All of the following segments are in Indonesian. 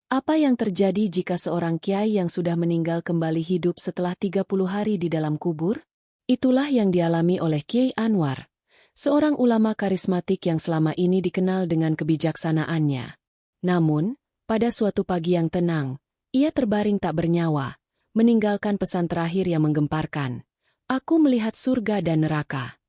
Apa yang terjadi jika seorang kiai yang sudah meninggal kembali hidup setelah 30 hari di dalam kubur? Itulah yang dialami oleh Kiai Anwar, seorang ulama karismatik yang selama ini dikenal dengan kebijaksanaannya. Namun, pada suatu pagi yang tenang, ia terbaring tak bernyawa, meninggalkan pesan terakhir yang menggemparkan. Aku melihat surga dan neraka.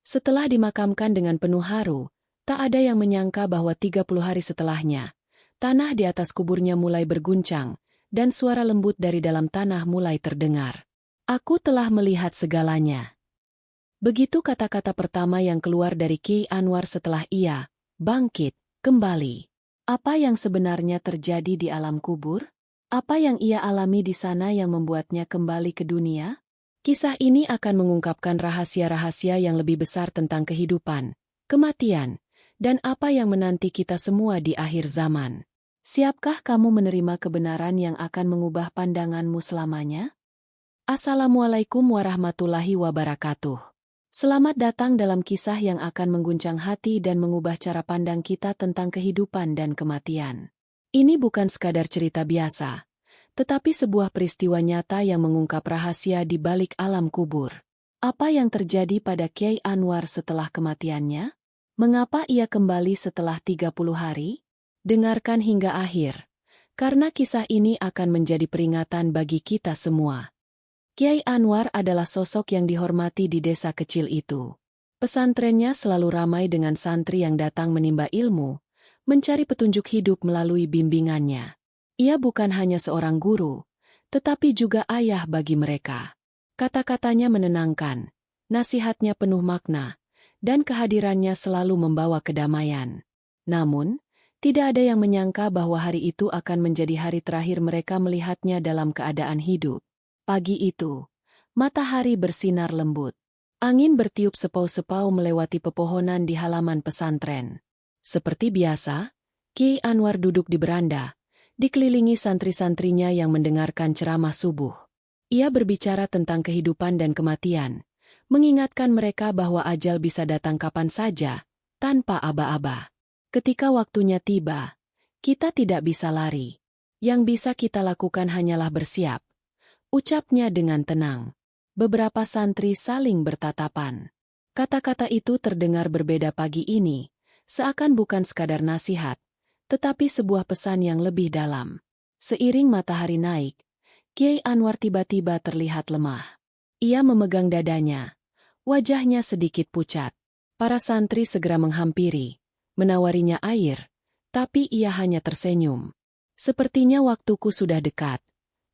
Setelah dimakamkan dengan penuh haru, tak ada yang menyangka bahwa 30 hari setelahnya, tanah di atas kuburnya mulai berguncang, dan suara lembut dari dalam tanah mulai terdengar. Aku telah melihat segalanya. Begitu kata-kata pertama yang keluar dari Kiai Anwar setelah ia bangkit kembali. Apa yang sebenarnya terjadi di alam kubur? Apa yang ia alami di sana yang membuatnya kembali ke dunia? Kisah ini akan mengungkapkan rahasia-rahasia yang lebih besar tentang kehidupan, kematian, dan apa yang menanti kita semua di akhir zaman. Siapkah kamu menerima kebenaran yang akan mengubah pandanganmu selamanya? Assalamualaikum warahmatullahi wabarakatuh. Selamat datang dalam kisah yang akan mengguncang hati dan mengubah cara pandang kita tentang kehidupan dan kematian. Ini bukan sekadar cerita biasa, tetapi sebuah peristiwa nyata yang mengungkap rahasia di balik alam kubur. Apa yang terjadi pada Kiai Anwar setelah kematiannya? Mengapa ia kembali setelah 30 hari? Dengarkan hingga akhir, karena kisah ini akan menjadi peringatan bagi kita semua. Kiai Anwar adalah sosok yang dihormati di desa kecil itu. Pesantrennya selalu ramai dengan santri yang datang menimba ilmu, mencari petunjuk hidup melalui bimbingannya. Ia bukan hanya seorang guru, tetapi juga ayah bagi mereka. Kata-katanya menenangkan, nasihatnya penuh makna, dan kehadirannya selalu membawa kedamaian. Namun, tidak ada yang menyangka bahwa hari itu akan menjadi hari terakhir mereka melihatnya dalam keadaan hidup. Pagi itu, matahari bersinar lembut. Angin bertiup sepau-sepau melewati pepohonan di halaman pesantren. Seperti biasa, Kiai Anwar duduk di beranda, dikelilingi santri-santrinya yang mendengarkan ceramah subuh. Ia berbicara tentang kehidupan dan kematian, mengingatkan mereka bahwa ajal bisa datang kapan saja, tanpa aba-aba. Ketika waktunya tiba, kita tidak bisa lari. Yang bisa kita lakukan hanyalah bersiap. Ucapnya dengan tenang. Beberapa santri saling bertatapan. Kata-kata itu terdengar berbeda pagi ini, seakan bukan sekadar nasihat, tetapi sebuah pesan yang lebih dalam. Seiring matahari naik, Kiai Anwar tiba-tiba terlihat lemah. Ia memegang dadanya. Wajahnya sedikit pucat. Para santri segera menghampiri, menawarinya air, tapi ia hanya tersenyum. Sepertinya waktuku sudah dekat,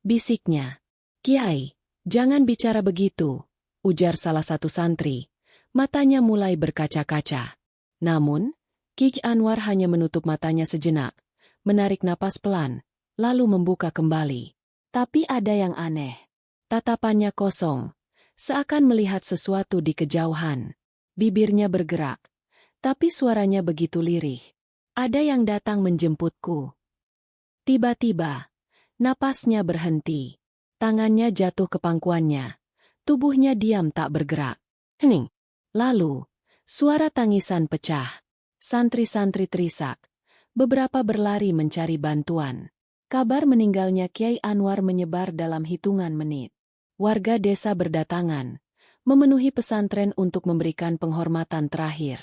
bisiknya. Kiai, jangan bicara begitu, ujar salah satu santri. Matanya mulai berkaca-kaca. Namun, Kiai Anwar hanya menutup matanya sejenak, menarik napas pelan, lalu membuka kembali. Tapi ada yang aneh. Tatapannya kosong, seakan melihat sesuatu di kejauhan. Bibirnya bergerak, tapi suaranya begitu lirih. Ada yang datang menjemputku. Tiba-tiba, napasnya berhenti. Tangannya jatuh ke pangkuannya. Tubuhnya diam tak bergerak. Hening. Lalu, suara tangisan pecah. Santri-santri terisak. Beberapa berlari mencari bantuan. Kabar meninggalnya Kiai Anwar menyebar dalam hitungan menit. Warga desa berdatangan, memenuhi pesantren untuk memberikan penghormatan terakhir.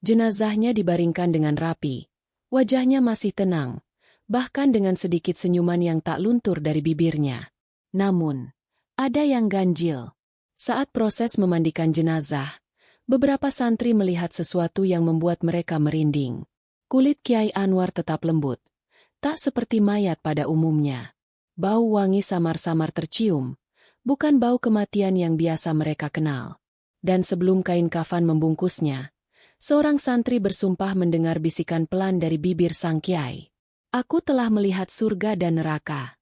Jenazahnya dibaringkan dengan rapi. Wajahnya masih tenang, bahkan dengan sedikit senyuman yang tak luntur dari bibirnya. Namun, ada yang ganjil. Saat proses memandikan jenazah, beberapa santri melihat sesuatu yang membuat mereka merinding. Kulit Kiai Anwar tetap lembut, tak seperti mayat pada umumnya. Bau wangi samar-samar tercium, bukan bau kematian yang biasa mereka kenal. Dan sebelum kain kafan membungkusnya, seorang santri bersumpah mendengar bisikan pelan dari bibir sang kiai. Aku telah melihat surga dan neraka.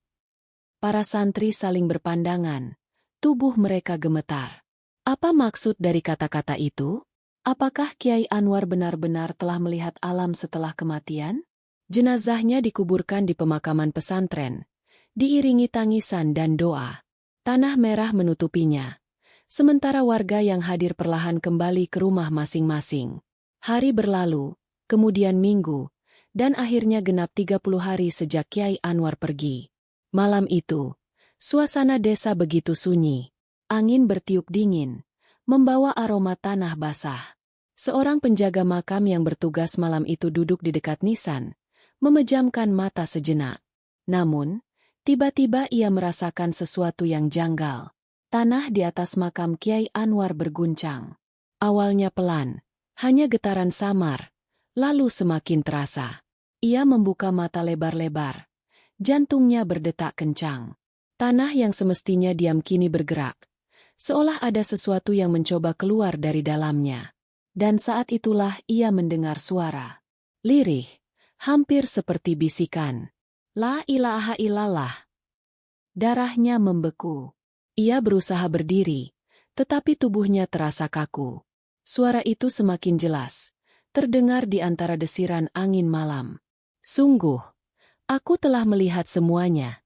Para santri saling berpandangan, tubuh mereka gemetar. Apa maksud dari kata-kata itu? Apakah Kiai Anwar benar-benar telah melihat alam setelah kematian? Jenazahnya dikuburkan di pemakaman pesantren, diiringi tangisan dan doa. Tanah merah menutupinya. Sementara warga yang hadir perlahan kembali ke rumah masing-masing. Hari berlalu, kemudian minggu, Dan akhirnya genap 30 hari sejak Kiai Anwar pergi. Malam itu, suasana desa begitu sunyi. Angin bertiup dingin, membawa aroma tanah basah. Seorang penjaga makam yang bertugas malam itu duduk di dekat nisan, memejamkan mata sejenak. Namun, tiba-tiba ia merasakan sesuatu yang janggal. Tanah di atas makam Kiai Anwar berguncang. Awalnya pelan, hanya getaran samar, lalu semakin terasa. Ia membuka mata lebar-lebar. Jantungnya berdetak kencang. Tanah yang semestinya diam kini bergerak. Seolah ada sesuatu yang mencoba keluar dari dalamnya. Dan saat itulah ia mendengar suara. Lirih, hampir seperti bisikan. La ilaha illallah. Darahnya membeku. Ia berusaha berdiri, tetapi tubuhnya terasa kaku. Suara itu semakin jelas, terdengar di antara desiran angin malam. Sungguh, aku telah melihat semuanya.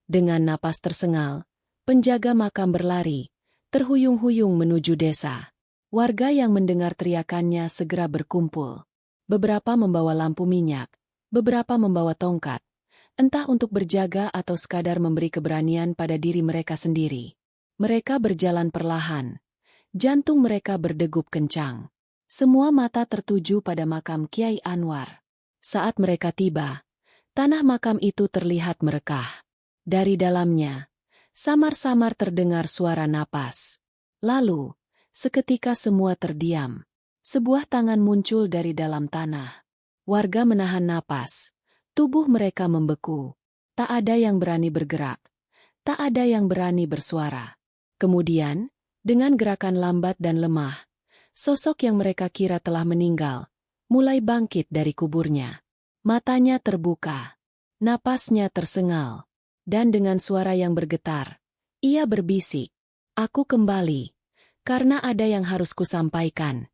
Dengan napas tersengal, penjaga makam berlari, terhuyung-huyung menuju desa. Warga yang mendengar teriakannya segera berkumpul. Beberapa membawa lampu minyak, beberapa membawa tongkat, entah untuk berjaga atau sekadar memberi keberanian pada diri mereka sendiri. Mereka berjalan perlahan. Jantung mereka berdegup kencang. Semua mata tertuju pada makam Kiai Anwar. Saat mereka tiba, tanah makam itu terlihat merekah. Dari dalamnya, samar-samar terdengar suara napas. Lalu, seketika semua terdiam. Sebuah tangan muncul dari dalam tanah. Warga menahan napas. Tubuh mereka membeku. Tak ada yang berani bergerak. Tak ada yang berani bersuara. Kemudian, dengan gerakan lambat dan lemah, sosok yang mereka kira telah meninggal mulai bangkit dari kuburnya. Matanya terbuka, napasnya tersengal, dan dengan suara yang bergetar, ia berbisik, "Aku kembali, karena ada yang harus kusampaikan."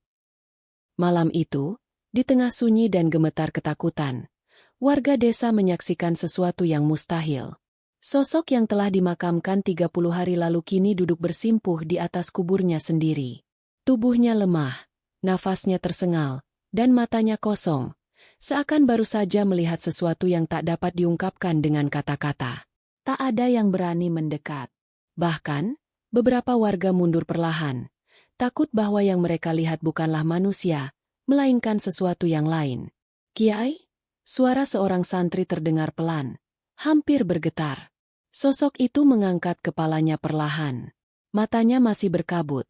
Malam itu, di tengah sunyi dan gemetar ketakutan, warga desa menyaksikan sesuatu yang mustahil. Sosok yang telah dimakamkan 30 hari lalu kini duduk bersimpuh di atas kuburnya sendiri. Tubuhnya lemah, nafasnya tersengal, dan matanya kosong, seakan baru saja melihat sesuatu yang tak dapat diungkapkan dengan kata-kata. Tak ada yang berani mendekat. Bahkan, beberapa warga mundur perlahan, takut bahwa yang mereka lihat bukanlah manusia, melainkan sesuatu yang lain. "Kiai?" Suara seorang santri terdengar pelan, hampir bergetar. Sosok itu mengangkat kepalanya perlahan. Matanya masih berkabut,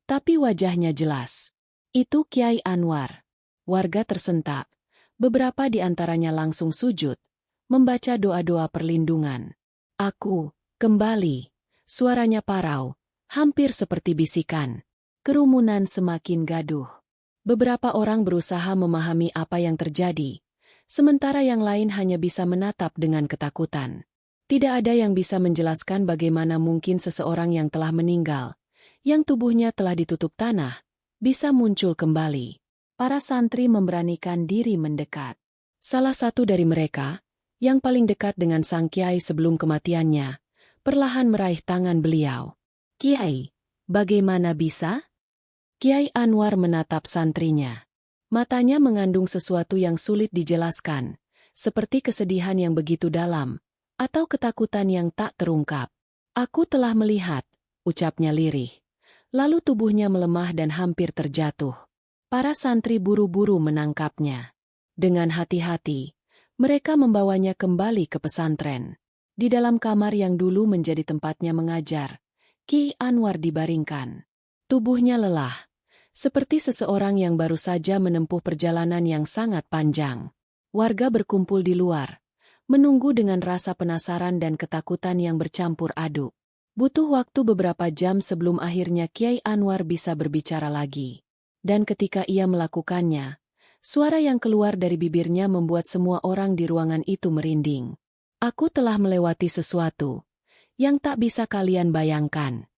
tapi wajahnya jelas. Itu Kiai Anwar. Warga tersentak. Beberapa di antaranya langsung sujud, membaca doa-doa perlindungan. "Aku, kembali." Suaranya parau, hampir seperti bisikan. Kerumunan semakin gaduh. Beberapa orang berusaha memahami apa yang terjadi, sementara yang lain hanya bisa menatap dengan ketakutan. Tidak ada yang bisa menjelaskan bagaimana mungkin seseorang yang telah meninggal, yang tubuhnya telah ditutup tanah, bisa muncul kembali. Para santri memberanikan diri mendekat. Salah satu dari mereka, yang paling dekat dengan sang kiai sebelum kematiannya, perlahan meraih tangan beliau. "Kiai, bagaimana bisa?" Kiai Anwar menatap santrinya. Matanya mengandung sesuatu yang sulit dijelaskan, seperti kesedihan yang begitu dalam, atau ketakutan yang tak terungkap. "Aku telah melihat," ucapnya lirih. Lalu tubuhnya melemah dan hampir terjatuh. Para santri buru-buru menangkapnya. Dengan hati-hati, mereka membawanya kembali ke pesantren. Di dalam kamar yang dulu menjadi tempatnya mengajar, Kiai Anwar dibaringkan. Tubuhnya lelah, seperti seseorang yang baru saja menempuh perjalanan yang sangat panjang. Warga berkumpul di luar, menunggu dengan rasa penasaran dan ketakutan yang bercampur aduk. Butuh waktu beberapa jam sebelum akhirnya Kiai Anwar bisa berbicara lagi. Dan ketika ia melakukannya, suara yang keluar dari bibirnya membuat semua orang di ruangan itu merinding. "Aku telah melewati sesuatu yang tak bisa kalian bayangkan."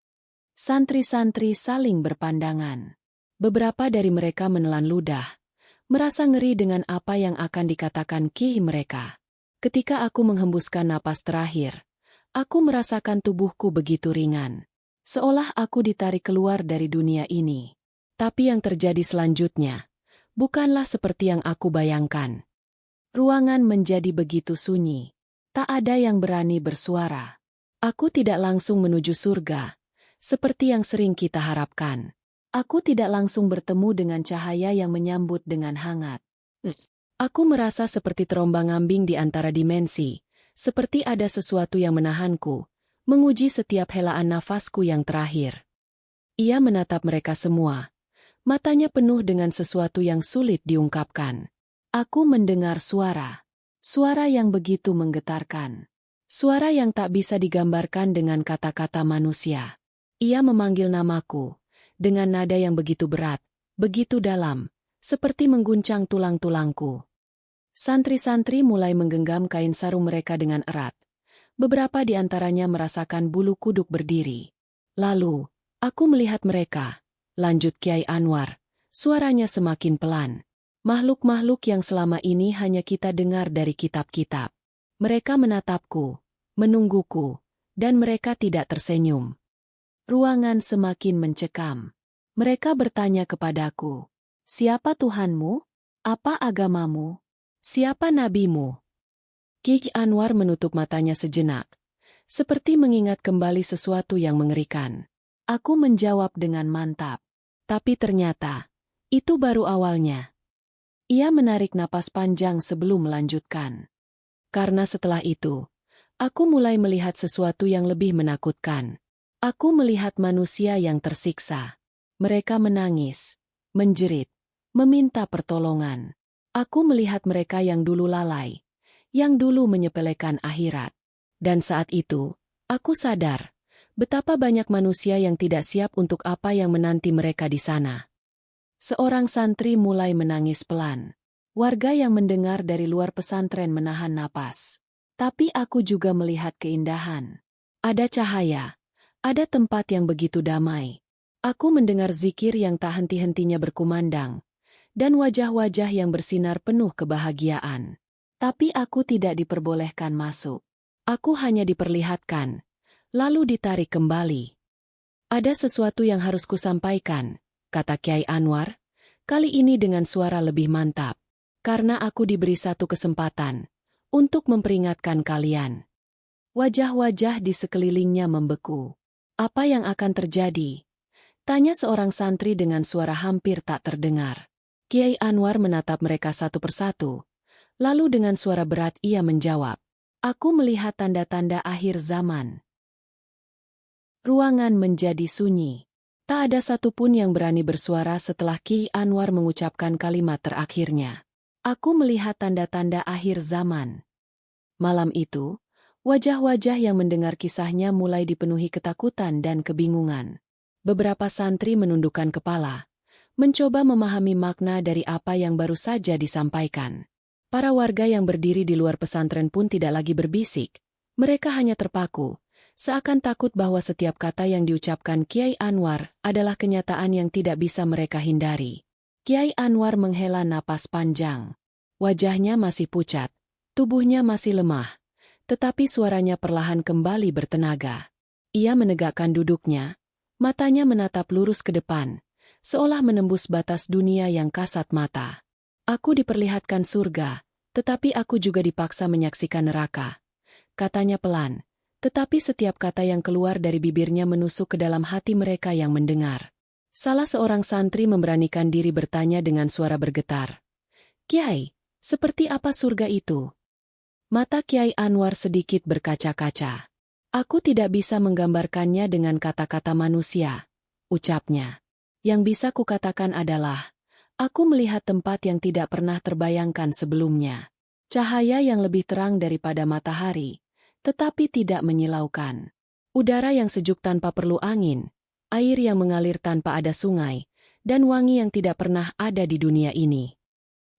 Santri-santri saling berpandangan. Beberapa dari mereka menelan ludah, merasa ngeri dengan apa yang akan dikatakan kiai mereka. "Ketika aku menghembuskan napas terakhir, aku merasakan tubuhku begitu ringan, seolah aku ditarik keluar dari dunia ini. Tapi yang terjadi selanjutnya bukanlah seperti yang aku bayangkan." Ruangan menjadi begitu sunyi. Tak ada yang berani bersuara. Aku tidak langsung menuju surga, seperti yang sering kita harapkan. Aku tidak langsung bertemu dengan cahaya yang menyambut dengan hangat. Aku merasa seperti terombang-ambing di antara dimensi, seperti ada sesuatu yang menahanku, menguji setiap helaan nafasku yang terakhir. Ia menatap mereka semua. Matanya penuh dengan sesuatu yang sulit diungkapkan. Aku mendengar suara. Suara yang begitu menggetarkan. Suara yang tak bisa digambarkan dengan kata-kata manusia. Ia memanggil namaku, dengan nada yang begitu berat, begitu dalam, seperti mengguncang tulang-tulangku. Santri-santri mulai menggenggam kain sarung mereka dengan erat. Beberapa di antaranya merasakan bulu kuduk berdiri. Lalu, aku melihat mereka, lanjut Kiai Anwar, suaranya semakin pelan. Makhluk-makhluk yang selama ini hanya kita dengar dari kitab-kitab. Mereka menatapku, menungguku, dan mereka tidak tersenyum. Ruangan semakin mencekam. Mereka bertanya kepadaku, "Siapa Tuhanmu? Apa agamamu? Siapa nabimu?" Kiai Anwar menutup matanya sejenak, seperti mengingat kembali sesuatu yang mengerikan. Aku menjawab dengan mantap. Tapi ternyata, itu baru awalnya. Ia menarik napas panjang sebelum melanjutkan. Karena setelah itu, aku mulai melihat sesuatu yang lebih menakutkan. Aku melihat manusia yang tersiksa. Mereka menangis, menjerit, meminta pertolongan. Aku melihat mereka yang dulu lalai, yang dulu menyepelekan akhirat. Dan saat itu, aku sadar betapa banyak manusia yang tidak siap untuk apa yang menanti mereka di sana. Seorang santri mulai menangis pelan. Warga yang mendengar dari luar pesantren menahan napas. Tapi aku juga melihat keindahan. Ada cahaya. Ada tempat yang begitu damai. Aku mendengar zikir yang tak henti-hentinya berkumandang. Dan wajah-wajah yang bersinar penuh kebahagiaan. Tapi aku tidak diperbolehkan masuk. Aku hanya diperlihatkan. Lalu ditarik kembali. Ada sesuatu yang harus kusampaikan, kata Kiai Anwar, kali ini dengan suara lebih mantap. Karena aku diberi satu kesempatan untuk memperingatkan kalian. Wajah-wajah di sekelilingnya membeku. Apa yang akan terjadi? Tanya seorang santri dengan suara hampir tak terdengar. Kiai Anwar menatap mereka satu persatu. Lalu dengan suara berat ia menjawab, "Aku melihat tanda-tanda akhir zaman." Ruangan menjadi sunyi. Tak ada satupun yang berani bersuara setelah Kiai Anwar mengucapkan kalimat terakhirnya. Aku melihat tanda-tanda akhir zaman. Malam itu, wajah-wajah yang mendengar kisahnya mulai dipenuhi ketakutan dan kebingungan. Beberapa santri menundukkan kepala, mencoba memahami makna dari apa yang baru saja disampaikan. Para warga yang berdiri di luar pesantren pun tidak lagi berbisik. Mereka hanya terpaku, seakan takut bahwa setiap kata yang diucapkan Kiai Anwar adalah kenyataan yang tidak bisa mereka hindari. Kiai Anwar menghela napas panjang. Wajahnya masih pucat, tubuhnya masih lemah, tetapi suaranya perlahan kembali bertenaga. Ia menegakkan duduknya, matanya menatap lurus ke depan, seolah menembus batas dunia yang kasat mata. Aku diperlihatkan surga, tetapi aku juga dipaksa menyaksikan neraka. Katanya pelan. Tetapi setiap kata yang keluar dari bibirnya menusuk ke dalam hati mereka yang mendengar. Salah seorang santri memberanikan diri bertanya dengan suara bergetar. "Kiai, seperti apa surga itu?" Mata Kiai Anwar sedikit berkaca-kaca. "Aku tidak bisa menggambarkannya dengan kata-kata manusia," ucapnya. "Yang bisa kukatakan adalah, aku melihat tempat yang tidak pernah terbayangkan sebelumnya. Cahaya yang lebih terang daripada matahari, tetapi tidak menyilaukan. Udara yang sejuk tanpa perlu angin, air yang mengalir tanpa ada sungai, dan wangi yang tidak pernah ada di dunia ini."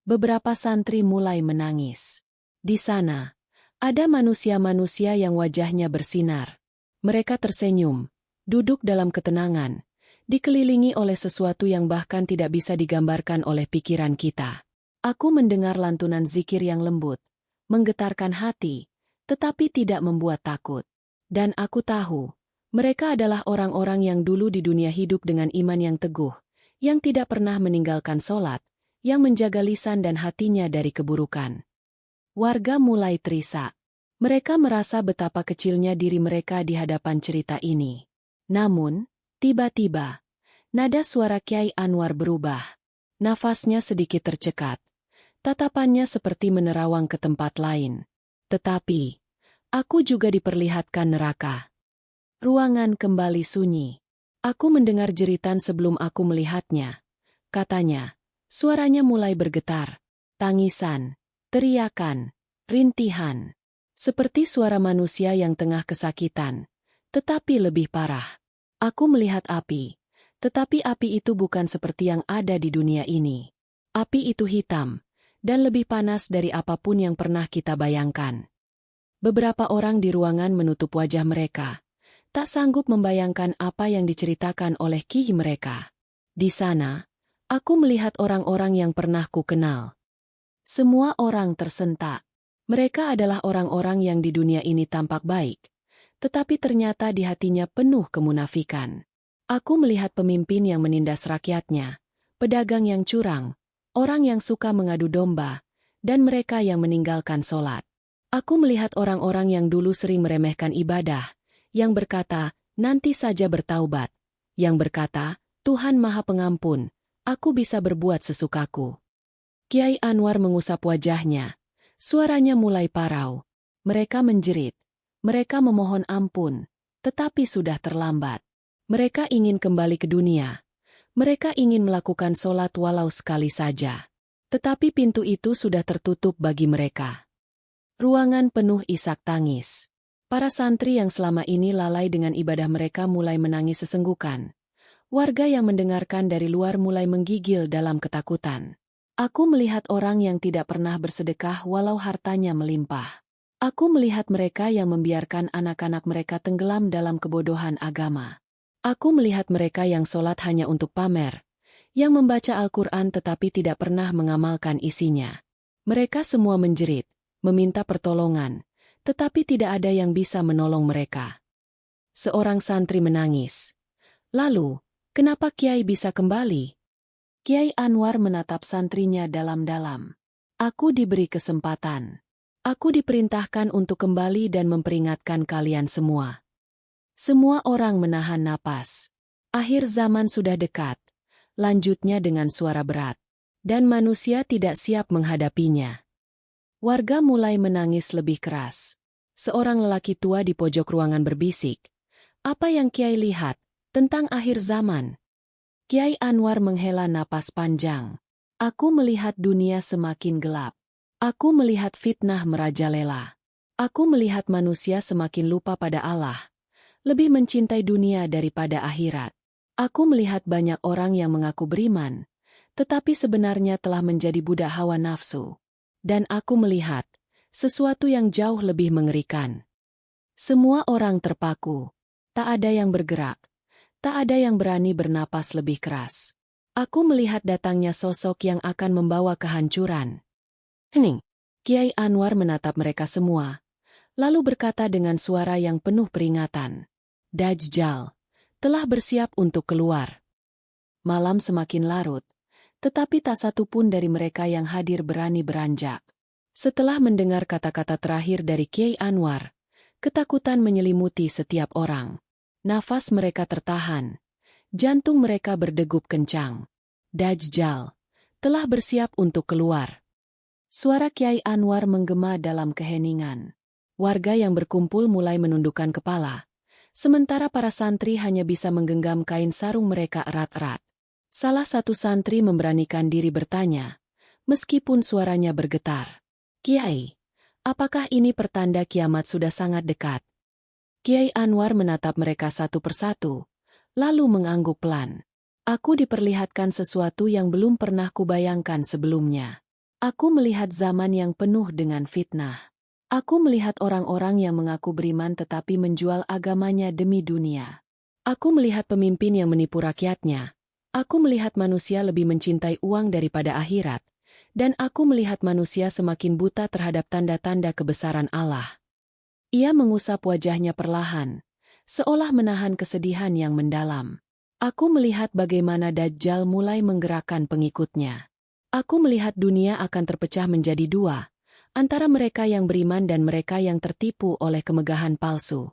Beberapa santri mulai menangis. Di sana, ada manusia-manusia yang wajahnya bersinar. Mereka tersenyum, duduk dalam ketenangan, dikelilingi oleh sesuatu yang bahkan tidak bisa digambarkan oleh pikiran kita. Aku mendengar lantunan zikir yang lembut, menggetarkan hati, tetapi tidak membuat takut. Dan aku tahu, mereka adalah orang-orang yang dulu di dunia hidup dengan iman yang teguh, yang tidak pernah meninggalkan sholat, yang menjaga lisan dan hatinya dari keburukan. Warga mulai terisak. Mereka merasa betapa kecilnya diri mereka di hadapan cerita ini. Namun, tiba-tiba, nada suara Kyai Anwar berubah. Nafasnya sedikit tercekat. Tatapannya seperti menerawang ke tempat lain. Tetapi, aku juga diperlihatkan neraka. Ruangan kembali sunyi. Aku mendengar jeritan sebelum aku melihatnya. Katanya, suaranya mulai bergetar. Tangisan, teriakan, rintihan. Seperti suara manusia yang tengah kesakitan. Tetapi lebih parah. Aku melihat api. Tetapi api itu bukan seperti yang ada di dunia ini. Api itu hitam. Dan lebih panas dari apapun yang pernah kita bayangkan. Beberapa orang di ruangan menutup wajah mereka. Tak sanggup membayangkan apa yang diceritakan oleh Ki mereka. Di sana, aku melihat orang-orang yang pernah ku kenal. Semua orang tersentak. Mereka adalah orang-orang yang di dunia ini tampak baik, tetapi ternyata di hatinya penuh kemunafikan. Aku melihat pemimpin yang menindas rakyatnya, pedagang yang curang, orang yang suka mengadu domba, dan mereka yang meninggalkan sholat. Aku melihat orang-orang yang dulu sering meremehkan ibadah, yang berkata, nanti saja bertaubat, yang berkata, Tuhan Maha Pengampun, aku bisa berbuat sesukaku. Kyai Anwar mengusap wajahnya. Suaranya mulai parau. Mereka menjerit. Mereka memohon ampun, tetapi sudah terlambat. Mereka ingin kembali ke dunia. Mereka ingin melakukan sholat walau sekali saja. Tetapi pintu itu sudah tertutup bagi mereka. Ruangan penuh isak tangis. Para santri yang selama ini lalai dengan ibadah mereka mulai menangis sesenggukan. Warga yang mendengarkan dari luar mulai menggigil dalam ketakutan. Aku melihat orang yang tidak pernah bersedekah walau hartanya melimpah. Aku melihat mereka yang membiarkan anak-anak mereka tenggelam dalam kebodohan agama. Aku melihat mereka yang sholat hanya untuk pamer, yang membaca Al-Quran tetapi tidak pernah mengamalkan isinya. Mereka semua menjerit, meminta pertolongan, tetapi tidak ada yang bisa menolong mereka. Seorang santri menangis. Lalu, kenapa Kiai bisa kembali? Kyai Anwar menatap santrinya dalam-dalam. Aku diberi kesempatan. Aku diperintahkan untuk kembali dan memperingatkan kalian semua. Semua orang menahan napas. Akhir zaman sudah dekat. Lanjutnya dengan suara berat. Dan manusia tidak siap menghadapinya. Warga mulai menangis lebih keras. Seorang lelaki tua di pojok ruangan berbisik. Apa yang Kiai lihat tentang akhir zaman? Kyai Anwar menghela napas panjang. Aku melihat dunia semakin gelap. Aku melihat fitnah merajalela. Aku melihat manusia semakin lupa pada Allah. Lebih mencintai dunia daripada akhirat. Aku melihat banyak orang yang mengaku beriman, tetapi sebenarnya telah menjadi budak hawa nafsu. Dan aku melihat sesuatu yang jauh lebih mengerikan. Semua orang terpaku. Tak ada yang bergerak. Tak ada yang berani bernapas lebih keras. Aku melihat datangnya sosok yang akan membawa kehancuran. Hening. Kyai Anwar menatap mereka semua, lalu berkata dengan suara yang penuh peringatan. Dajjal telah bersiap untuk keluar. Malam semakin larut, tetapi tak satu pun dari mereka yang hadir berani beranjak. Setelah mendengar kata-kata terakhir dari Kyai Anwar, ketakutan menyelimuti setiap orang. Nafas mereka tertahan. Jantung mereka berdegup kencang. Dajjal telah bersiap untuk keluar. Suara Kyai Anwar menggema dalam keheningan. Warga yang berkumpul mulai menundukkan kepala. Sementara para santri hanya bisa menggenggam kain sarung mereka erat-erat. Salah satu santri memberanikan diri bertanya, meskipun suaranya bergetar. Kiai, apakah ini pertanda kiamat sudah sangat dekat? Kyai Anwar menatap mereka satu persatu, lalu mengangguk pelan. Aku diperlihatkan sesuatu yang belum pernah kubayangkan sebelumnya. Aku melihat zaman yang penuh dengan fitnah. Aku melihat orang-orang yang mengaku beriman tetapi menjual agamanya demi dunia. Aku melihat pemimpin yang menipu rakyatnya. Aku melihat manusia lebih mencintai uang daripada akhirat. Dan aku melihat manusia semakin buta terhadap tanda-tanda kebesaran Allah. Ia mengusap wajahnya perlahan, seolah menahan kesedihan yang mendalam. Aku melihat bagaimana Dajjal mulai menggerakkan pengikutnya. Aku melihat dunia akan terpecah menjadi dua, antara mereka yang beriman dan mereka yang tertipu oleh kemegahan palsu.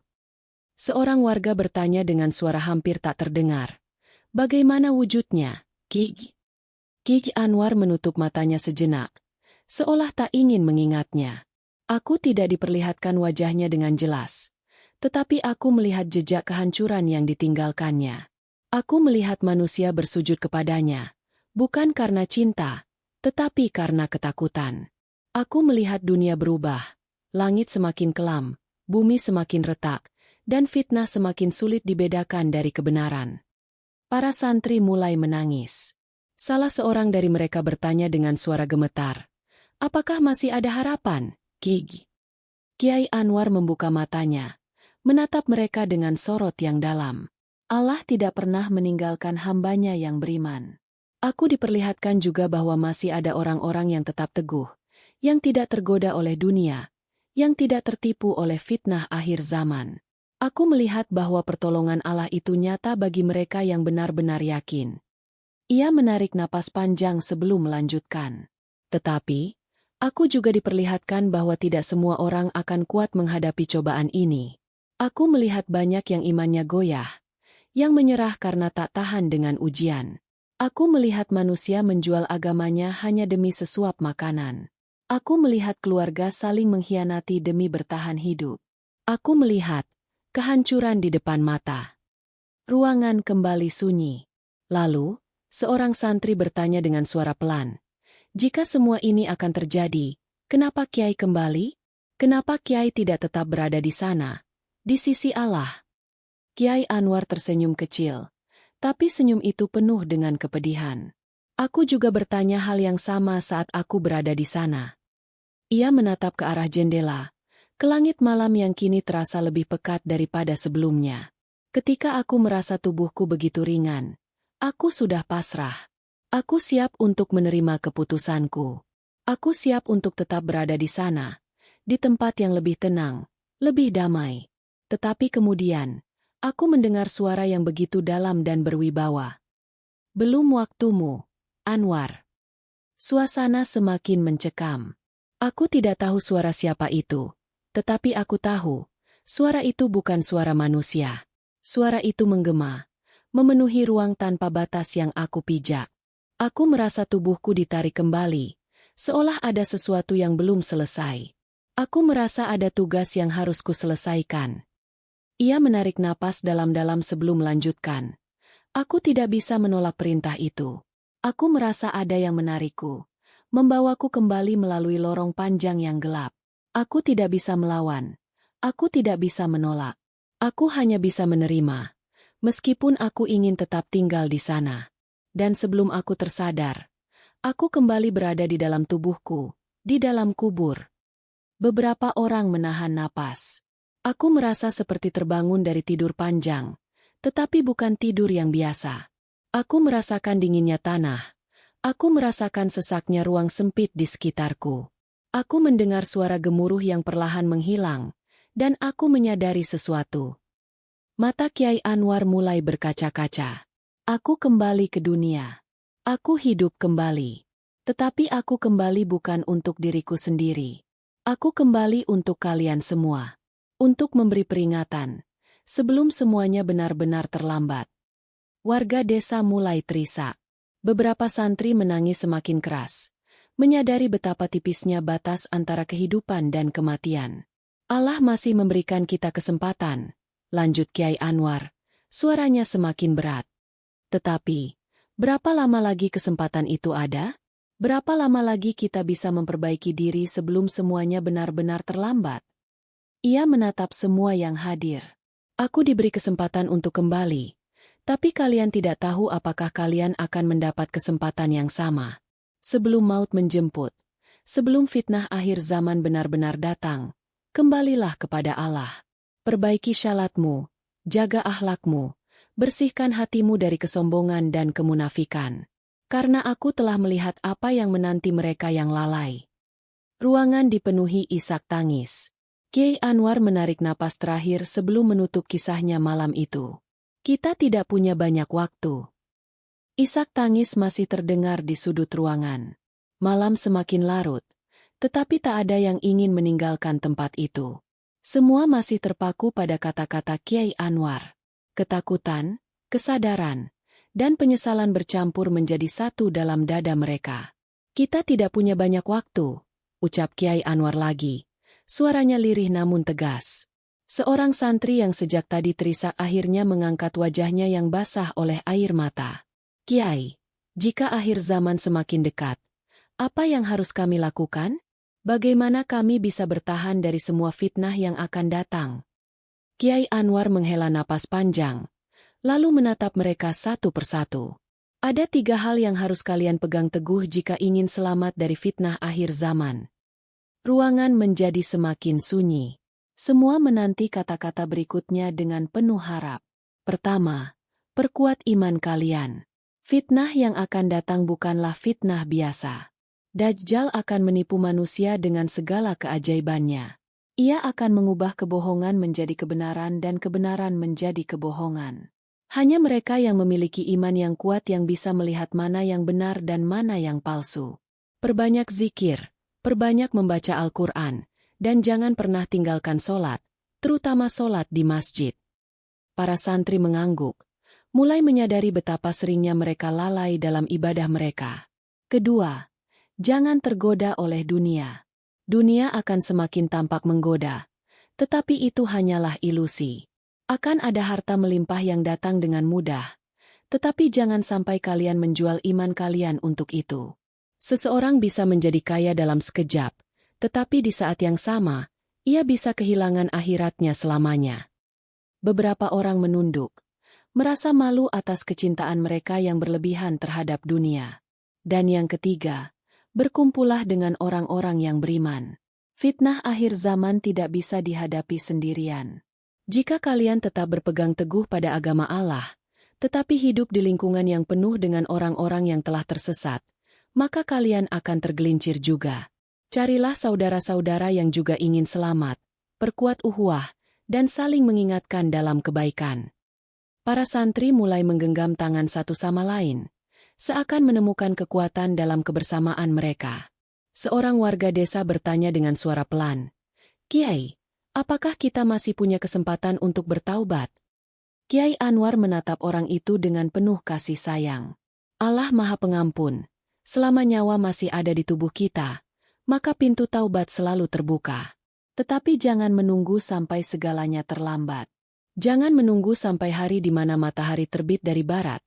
Seorang warga bertanya dengan suara hampir tak terdengar. Bagaimana wujudnya, Ki? Ki Anwar menutup matanya sejenak, seolah tak ingin mengingatnya. Aku tidak diperlihatkan wajahnya dengan jelas, tetapi aku melihat jejak kehancuran yang ditinggalkannya. Aku melihat manusia bersujud kepadanya, bukan karena cinta, tetapi karena ketakutan. Aku melihat dunia berubah, langit semakin kelam, bumi semakin retak, dan fitnah semakin sulit dibedakan dari kebenaran. Para santri mulai menangis. Salah seorang dari mereka bertanya dengan suara gemetar, "Apakah masih ada harapan, Ki?" Kiai Anwar membuka matanya, menatap mereka dengan sorot yang dalam. Allah tidak pernah meninggalkan hambanya yang beriman. Aku diperlihatkan juga bahwa masih ada orang-orang yang tetap teguh, yang tidak tergoda oleh dunia, yang tidak tertipu oleh fitnah akhir zaman. Aku melihat bahwa pertolongan Allah itu nyata bagi mereka yang benar-benar yakin. Ia menarik napas panjang sebelum melanjutkan. Tetapi, aku juga diperlihatkan bahwa tidak semua orang akan kuat menghadapi cobaan ini. Aku melihat banyak yang imannya goyah, yang menyerah karena tak tahan dengan ujian. Aku melihat manusia menjual agamanya hanya demi sesuap makanan. Aku melihat keluarga saling mengkhianati demi bertahan hidup. Aku melihat kehancuran di depan mata. Ruangan kembali sunyi. Lalu, seorang santri bertanya dengan suara pelan, "Jika semua ini akan terjadi, kenapa Kiai kembali? Kenapa Kiai tidak tetap berada di sana, di sisi Allah?" Kiai Anwar tersenyum kecil, tapi senyum itu penuh dengan kepedihan. Aku juga bertanya hal yang sama saat aku berada di sana. Ia menatap ke arah jendela, ke langit malam yang kini terasa lebih pekat daripada sebelumnya. Ketika aku merasa tubuhku begitu ringan, aku sudah pasrah. Aku siap untuk menerima keputusanku. Aku siap untuk tetap berada di sana, di tempat yang lebih tenang, lebih damai. Tetapi kemudian, aku mendengar suara yang begitu dalam dan berwibawa. "Belum waktumu, Anwar." Suasana semakin mencekam. Aku tidak tahu suara siapa itu. Tetapi aku tahu, suara itu bukan suara manusia. Suara itu menggema, memenuhi ruang tanpa batas yang aku pijak. Aku merasa tubuhku ditarik kembali, seolah ada sesuatu yang belum selesai. Aku merasa ada tugas yang harus kuselesaikan. Ia menarik napas dalam-dalam sebelum melanjutkan. Aku tidak bisa menolak perintah itu. Aku merasa ada yang menarikku, membawaku kembali melalui lorong panjang yang gelap. Aku tidak bisa melawan. Aku tidak bisa menolak. Aku hanya bisa menerima. Meskipun aku ingin tetap tinggal di sana. Dan sebelum aku tersadar, aku kembali berada di dalam tubuhku, di dalam kubur. Beberapa orang menahan napas. Aku merasa seperti terbangun dari tidur panjang, tetapi bukan tidur yang biasa. Aku merasakan dinginnya tanah. Aku merasakan sesaknya ruang sempit di sekitarku. Aku mendengar suara gemuruh yang perlahan menghilang, dan aku menyadari sesuatu. Mata Kiai Anwar mulai berkaca-kaca. Aku kembali ke dunia. Aku hidup kembali. Tetapi aku kembali bukan untuk diriku sendiri. Aku kembali untuk kalian semua. Untuk memberi peringatan, sebelum semuanya benar-benar terlambat. Warga desa mulai terisak. Beberapa santri menangis semakin keras, menyadari betapa tipisnya batas antara kehidupan dan kematian. Allah masih memberikan kita kesempatan, lanjut Kiai Anwar, suaranya semakin berat. Tetapi, berapa lama lagi kesempatan itu ada? Berapa lama lagi kita bisa memperbaiki diri sebelum semuanya benar-benar terlambat? Ia menatap semua yang hadir. Aku diberi kesempatan untuk kembali, tapi kalian tidak tahu apakah kalian akan mendapat kesempatan yang sama. Sebelum maut menjemput, sebelum fitnah akhir zaman benar-benar datang, kembalilah kepada Allah. Perbaiki syalatmu, jaga akhlakmu, bersihkan hatimu dari kesombongan dan kemunafikan. Karena aku telah melihat apa yang menanti mereka yang lalai. Ruangan dipenuhi isak tangis. Kiai Anwar menarik napas terakhir sebelum menutup kisahnya malam itu. Kita tidak punya banyak waktu. Isak tangis masih terdengar di sudut ruangan. Malam semakin larut, Tetapi tak ada yang ingin meninggalkan tempat itu. Semua masih terpaku pada kata-kata Kiai Anwar. Ketakutan, kesadaran, dan penyesalan bercampur menjadi satu dalam dada mereka. Kita tidak punya banyak waktu, ucap Kiai Anwar lagi. Suaranya lirih namun tegas. Seorang santri yang sejak tadi terisak akhirnya mengangkat wajahnya yang basah oleh air mata. Kiai, jika akhir zaman semakin dekat, apa yang harus kami lakukan? Bagaimana kami bisa bertahan dari semua fitnah yang akan datang? Kiai Anwar menghela napas panjang, lalu menatap mereka satu persatu. Ada 3 hal yang harus kalian pegang teguh jika ingin selamat dari fitnah akhir zaman. Ruangan menjadi semakin sunyi. Semua menanti kata-kata berikutnya dengan penuh harap. Pertama, perkuat iman kalian. Fitnah yang akan datang bukanlah fitnah biasa. Dajjal akan menipu manusia dengan segala keajaibannya. Ia akan mengubah kebohongan menjadi kebenaran dan kebenaran menjadi kebohongan. Hanya mereka yang memiliki iman yang kuat yang bisa melihat mana yang benar dan mana yang palsu. Perbanyak zikir, perbanyak membaca Al-Quran, dan jangan pernah tinggalkan sholat, terutama sholat di masjid. Para santri mengangguk, mulai menyadari betapa seringnya mereka lalai dalam ibadah mereka. Kedua, jangan tergoda oleh dunia. Dunia akan semakin tampak menggoda, tetapi itu hanyalah ilusi. Akan ada harta melimpah yang datang dengan mudah, tetapi jangan sampai kalian menjual iman kalian untuk itu. Seseorang bisa menjadi kaya dalam sekejap, tetapi di saat yang sama, ia bisa kehilangan akhiratnya selamanya. Beberapa orang menunduk, merasa malu atas kecintaan mereka yang berlebihan terhadap dunia. Dan yang ketiga, berkumpullah dengan orang-orang yang beriman. Fitnah akhir zaman tidak bisa dihadapi sendirian. Jika kalian tetap berpegang teguh pada agama Allah, tetapi hidup di lingkungan yang penuh dengan orang-orang yang telah tersesat, maka kalian akan tergelincir juga. Carilah saudara-saudara yang juga ingin selamat, perkuat ukhuwah, dan saling mengingatkan dalam kebaikan. Para santri mulai menggenggam tangan satu sama lain, seakan menemukan kekuatan dalam kebersamaan mereka. Seorang warga desa bertanya dengan suara pelan, "Kiai, apakah kita masih punya kesempatan untuk bertaubat?" Kiai Anwar menatap orang itu dengan penuh kasih sayang. Allah Maha Pengampun, selama nyawa masih ada di tubuh kita, maka pintu taubat selalu terbuka. Tetapi jangan menunggu sampai segalanya terlambat. Jangan menunggu sampai hari di mana matahari terbit dari barat,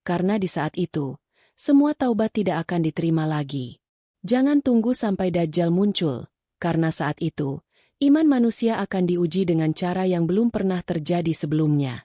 karena di saat itu, semua taubat tidak akan diterima lagi. Jangan tunggu sampai Dajjal muncul, karena saat itu, iman manusia akan diuji dengan cara yang belum pernah terjadi sebelumnya.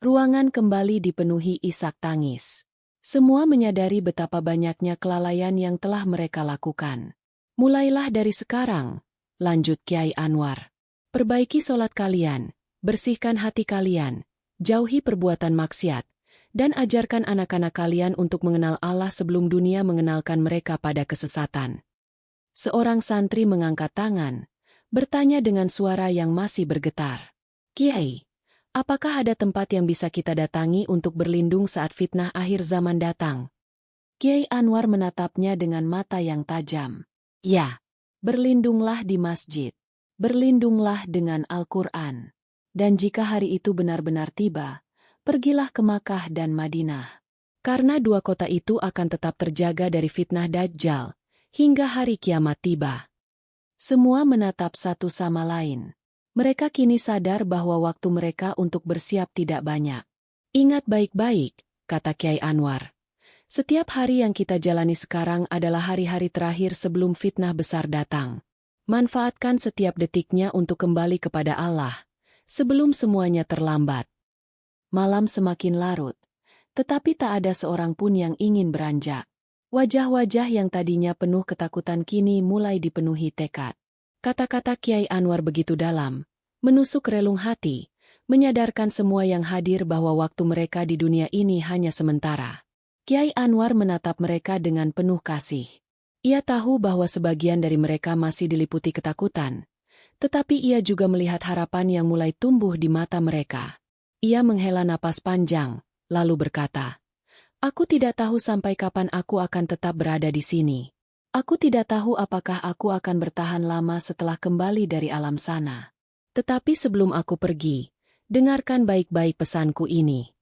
Ruangan kembali dipenuhi isak tangis. Semua menyadari betapa banyaknya kelalaian yang telah mereka lakukan. Mulailah dari sekarang, lanjut Kiai Anwar. Perbaiki sholat kalian, bersihkan hati kalian, jauhi perbuatan maksiat, dan ajarkan anak-anak kalian untuk mengenal Allah sebelum dunia mengenalkan mereka pada kesesatan. Seorang santri mengangkat tangan, bertanya dengan suara yang masih bergetar. Kiai, apakah ada tempat yang bisa kita datangi untuk berlindung saat fitnah akhir zaman datang? Kiai Anwar menatapnya dengan mata yang tajam. Ya, berlindunglah di masjid. Berlindunglah dengan Al-Quran. Dan jika hari itu benar-benar tiba, pergilah ke Makkah dan Madinah. Karena 2 kota itu akan tetap terjaga dari fitnah Dajjal, hingga hari kiamat tiba. Semua menatap satu sama lain. Mereka kini sadar bahwa waktu mereka untuk bersiap tidak banyak. Ingat baik-baik, kata Kiai Anwar. Setiap hari yang kita jalani sekarang adalah hari-hari terakhir sebelum fitnah besar datang. Manfaatkan setiap detiknya untuk kembali kepada Allah, sebelum semuanya terlambat. Malam semakin larut, tetapi tak ada seorang pun yang ingin beranjak. Wajah-wajah yang tadinya penuh ketakutan kini mulai dipenuhi tekad. Kata-kata Kiai Anwar begitu dalam, menusuk relung hati, menyadarkan semua yang hadir bahwa waktu mereka di dunia ini hanya sementara. Kiai Anwar menatap mereka dengan penuh kasih. Ia tahu bahwa sebagian dari mereka masih diliputi ketakutan, tetapi ia juga melihat harapan yang mulai tumbuh di mata mereka. Ia menghela napas panjang, lalu berkata, "Aku tidak tahu sampai kapan aku akan tetap berada di sini. Aku tidak tahu apakah aku akan bertahan lama setelah kembali dari alam sana. Tetapi sebelum aku pergi, dengarkan baik-baik pesanku ini.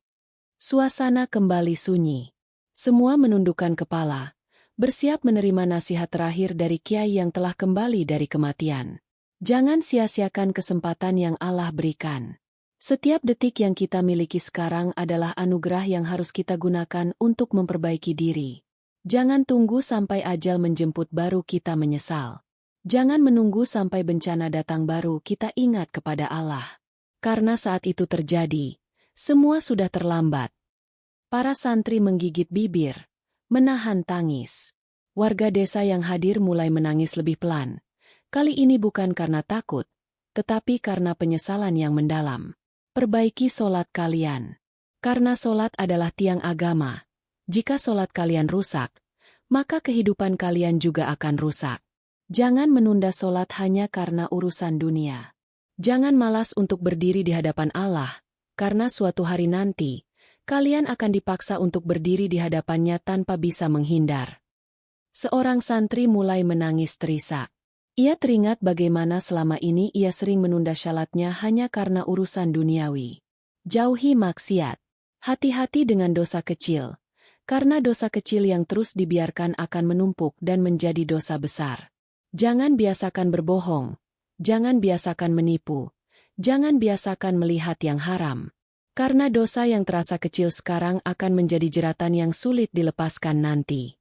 Suasana kembali sunyi. Semua menundukkan kepala, bersiap menerima nasihat terakhir dari kiai yang telah kembali dari kematian. Jangan sia-siakan kesempatan yang Allah berikan. Setiap detik yang kita miliki sekarang adalah anugerah yang harus kita gunakan untuk memperbaiki diri. Jangan tunggu sampai ajal menjemput baru kita menyesal. Jangan menunggu sampai bencana datang baru kita ingat kepada Allah. Karena saat itu terjadi, semua sudah terlambat. Para santri menggigit bibir, menahan tangis. Warga desa yang hadir mulai menangis lebih pelan. Kali ini bukan karena takut, tetapi karena penyesalan yang mendalam. Perbaiki solat kalian. Karena solat adalah tiang agama. Jika solat kalian rusak, maka kehidupan kalian juga akan rusak. Jangan menunda solat hanya karena urusan dunia. Jangan malas untuk berdiri di hadapan Allah, karena suatu hari nanti, kalian akan dipaksa untuk berdiri di hadapannya tanpa bisa menghindar. Seorang santri mulai menangis terisak. Ia teringat bagaimana selama ini ia sering menunda syalatnya hanya karena urusan duniawi. Jauhi maksiat. Hati-hati dengan dosa kecil. Karena dosa kecil yang terus dibiarkan akan menumpuk dan menjadi dosa besar. Jangan biasakan berbohong. Jangan biasakan menipu. Jangan biasakan melihat yang haram. Karena dosa yang terasa kecil sekarang akan menjadi jeratan yang sulit dilepaskan nanti.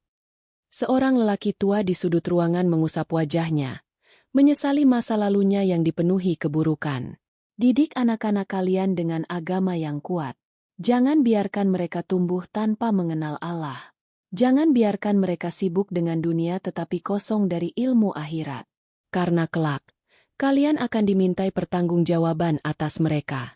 Seorang lelaki tua di sudut ruangan mengusap wajahnya, menyesali masa lalunya yang dipenuhi keburukan. Didik anak-anak kalian dengan agama yang kuat. Jangan biarkan mereka tumbuh tanpa mengenal Allah. Jangan biarkan mereka sibuk dengan dunia tetapi kosong dari ilmu akhirat. Karena kelak, kalian akan dimintai pertanggungjawaban atas mereka.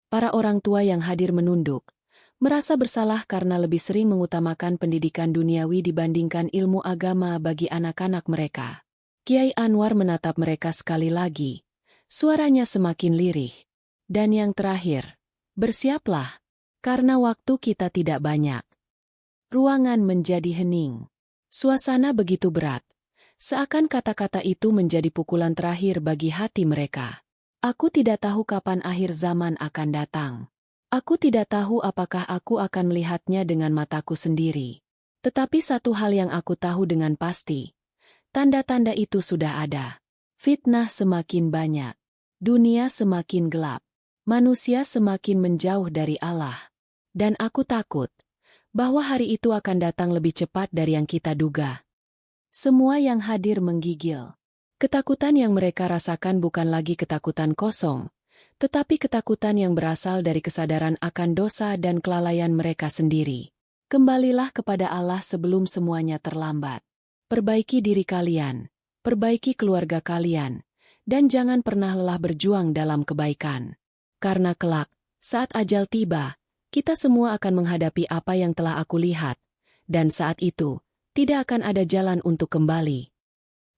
Para orang tua yang hadir menunduk, merasa bersalah karena lebih sering mengutamakan pendidikan duniawi dibandingkan ilmu agama bagi anak-anak mereka. Kiai Anwar menatap mereka sekali lagi. Suaranya semakin lirih. Dan yang terakhir, bersiaplah. Karena waktu kita tidak banyak. Ruangan menjadi hening. Suasana begitu berat. Seakan kata-kata itu menjadi pukulan terakhir bagi hati mereka. Aku tidak tahu kapan akhir zaman akan datang. Aku tidak tahu apakah aku akan melihatnya dengan mataku sendiri. Tetapi satu hal yang aku tahu dengan pasti. Tanda-tanda itu sudah ada. Fitnah semakin banyak. Dunia semakin gelap. Manusia semakin menjauh dari Allah. Dan aku takut bahwa hari itu akan datang lebih cepat dari yang kita duga. Semua yang hadir menggigil. Ketakutan yang mereka rasakan bukan lagi ketakutan kosong, tetapi ketakutan yang berasal dari kesadaran akan dosa dan kelalaian mereka sendiri. Kembalilah kepada Allah sebelum semuanya terlambat. Perbaiki diri kalian, perbaiki keluarga kalian, dan jangan pernah lelah berjuang dalam kebaikan. Karena kelak, saat ajal tiba, kita semua akan menghadapi apa yang telah aku lihat, dan saat itu, tidak akan ada jalan untuk kembali.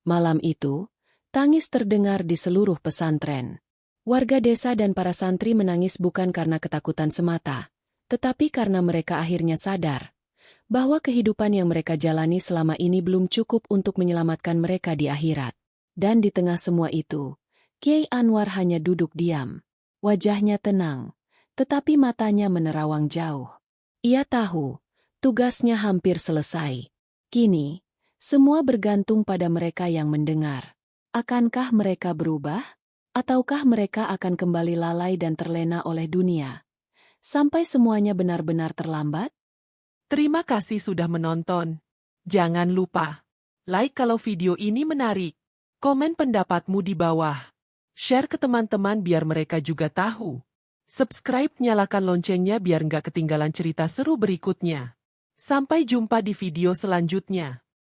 Malam itu, tangis terdengar di seluruh pesantren. Warga desa dan para santri menangis bukan karena ketakutan semata, tetapi karena mereka akhirnya sadar bahwa kehidupan yang mereka jalani selama ini belum cukup untuk menyelamatkan mereka di akhirat. Dan di tengah semua itu, Kiai Anwar hanya duduk diam. Wajahnya tenang, tetapi matanya menerawang jauh. Ia tahu, tugasnya hampir selesai. Kini, semua bergantung pada mereka yang mendengar. Akankah mereka berubah? Ataukah mereka akan kembali lalai dan terlena oleh dunia? Sampai semuanya benar-benar terlambat? Terima kasih sudah menonton. Jangan lupa like kalau video ini menarik. Komen pendapatmu di bawah. Share ke teman-teman biar mereka juga tahu. Subscribe, nyalakan loncengnya biar nggak ketinggalan cerita seru berikutnya. Sampai jumpa di video selanjutnya.